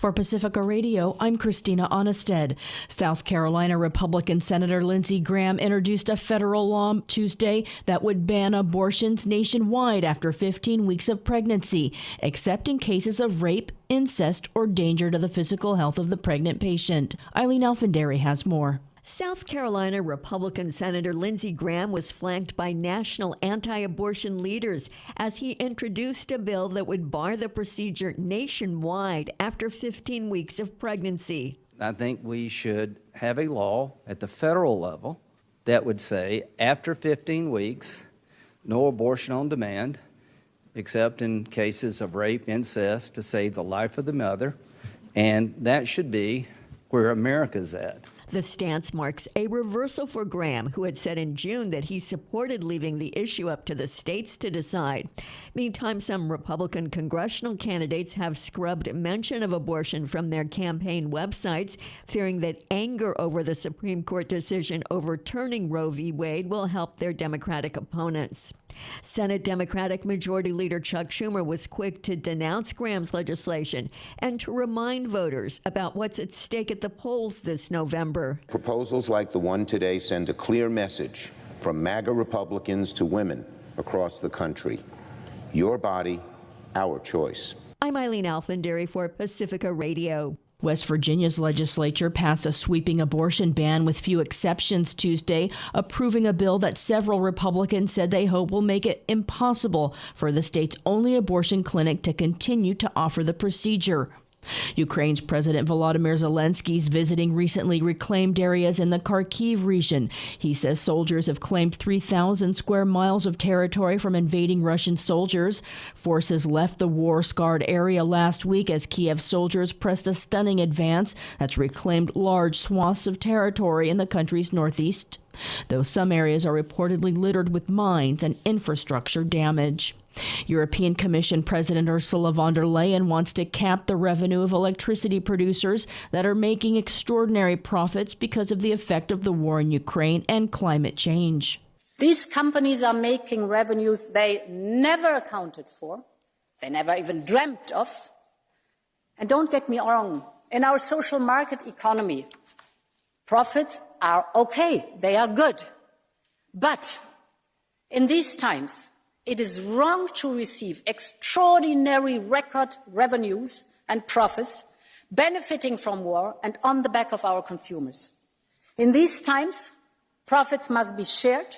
For Pacifica Radio, I'm Christina Onnested. South Carolina Republican Senator Lindsey Graham introduced a federal law Tuesday that would ban abortions nationwide after 15 weeks of pregnancy, except in cases of rape, incest, or danger to the physical health of the pregnant patient. Eileen Alfandary has more. South Carolina Republican Senator Lindsey Graham was flanked by national anti-abortion leaders as he introduced a bill that would bar the procedure nationwide after 15 weeks of pregnancy. I think we should have a law at the federal level that would say after 15 weeks, no abortion on demand, except in cases of rape, incest, to save the life of the mother. And that should be where America's at. The stance marks a reversal for Graham, who had said in June that he supported leaving the issue up to the states to decide. Meantime, some Republican congressional candidates have scrubbed mention of abortion from their campaign websites, fearing that anger over the Supreme Court decision overturning Roe v. Wade will help their Democratic opponents. Senate Democratic Majority Leader Chuck Schumer was quick to denounce Graham's legislation and to remind voters about what's at stake at the polls this November. Proposals like the one today send a clear message from MAGA Republicans to women across the country. Your body, our choice. I'm Eileen Alfandary for Pacifica Radio. West Virginia's legislature passed a sweeping abortion ban with few exceptions Tuesday, approving a bill that several Republicans said they hope will make it impossible for the state's only abortion clinic to continue to offer the procedure. Ukraine's President Volodymyr Zelensky's visiting recently reclaimed areas in the Kharkiv region. He says soldiers have claimed 3,000 square miles of territory from invading Russian soldiers. Forces left the war-scarred area last week as Kiev soldiers pressed a stunning advance that's reclaimed large swaths of territory in the country's northeast, though some areas are reportedly littered with mines and infrastructure damage. European Commission President Ursula von der Leyen wants to cap the revenue of electricity producers that are making extraordinary profits because of the effect of the war in Ukraine and climate change. These companies are making revenues they never accounted for, they never even dreamt of. And don't get me wrong, in our social market economy, profits are okay, they are good. But in these times, it is wrong to receive extraordinary record revenues and profits benefiting from war and on the back of our consumers. In these times, profits must be shared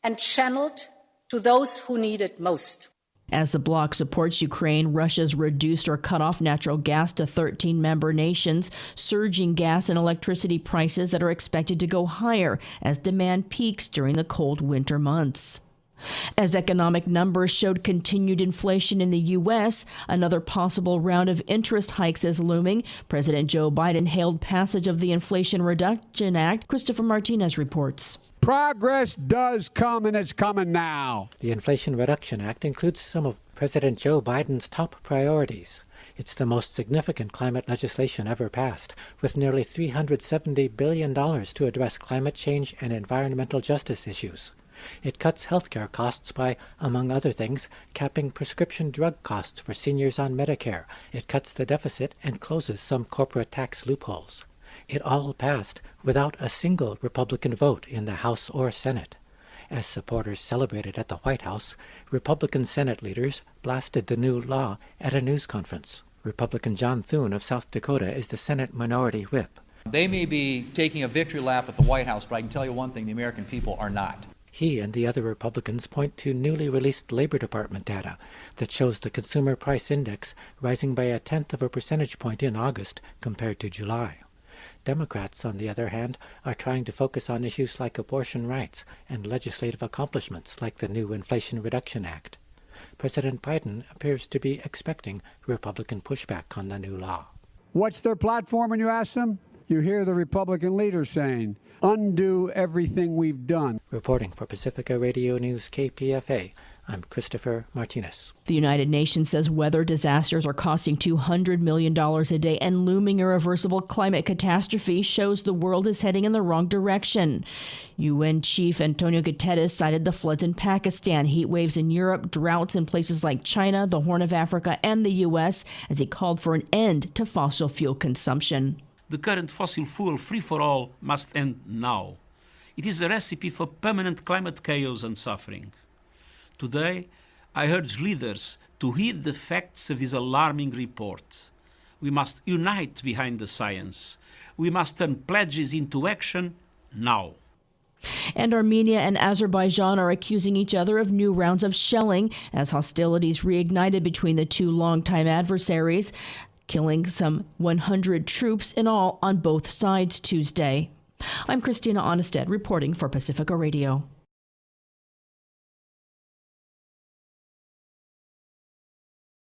and channeled to those who need it most. As the bloc supports Ukraine, Russia's reduced or cut off natural gas to 13 member nations, surging gas and electricity prices that are expected to go higher as demand peaks during the cold winter months. As economic numbers showed continued inflation in the U.S., another possible round of interest hikes is looming. President Joe Biden hailed passage of the Inflation Reduction Act. Christopher Martinez reports. Progress does come, and it's coming now. The Inflation Reduction Act includes some of President Joe Biden's top priorities. It's the most significant climate legislation ever passed, with nearly $370 billion to address climate change and environmental justice issues. It cuts healthcare costs by, among other things, capping prescription drug costs for seniors on Medicare. It cuts the deficit and closes some corporate tax loopholes. It all passed without a single Republican vote in the House or Senate. As supporters celebrated at the White House, Republican Senate leaders blasted the new law at a news conference. Republican John Thune of South Dakota is the Senate Minority Whip. They may be taking a victory lap at the White House, but I can tell you one thing, the American people are not. He and the other Republicans point to newly released Labor Department data that shows the Consumer Price Index rising by 0.1 percentage point in August compared to July. Democrats, on the other hand, are trying to focus on issues like abortion rights and legislative accomplishments like the new Inflation Reduction Act. President Biden appears to be expecting Republican pushback on the new law. What's their platform when you ask them? You hear the Republican leader saying, undo everything we've done. Reporting for Pacifica Radio News KPFA, I'm Christopher Martinez. The United Nations says weather disasters are costing $200 million a day, and looming irreversible climate catastrophe shows the world is heading in the wrong direction. UN Chief Antonio Guterres cited the floods in Pakistan, heat waves in Europe, droughts in places like China, the Horn of Africa, and the U.S., as he called for an end to fossil fuel consumption. The current fossil fuel free-for-all must end now. It is a recipe for permanent climate chaos and suffering. Today, I urge leaders to heed the facts of this alarming report. We must unite behind the science. We must turn pledges into action now. And Armenia and Azerbaijan are accusing each other of new rounds of shelling as hostilities reignited between the two longtime adversaries, killing some 100 troops in all on both sides Tuesday. I'm Christina Onnested reporting for Pacifica Radio.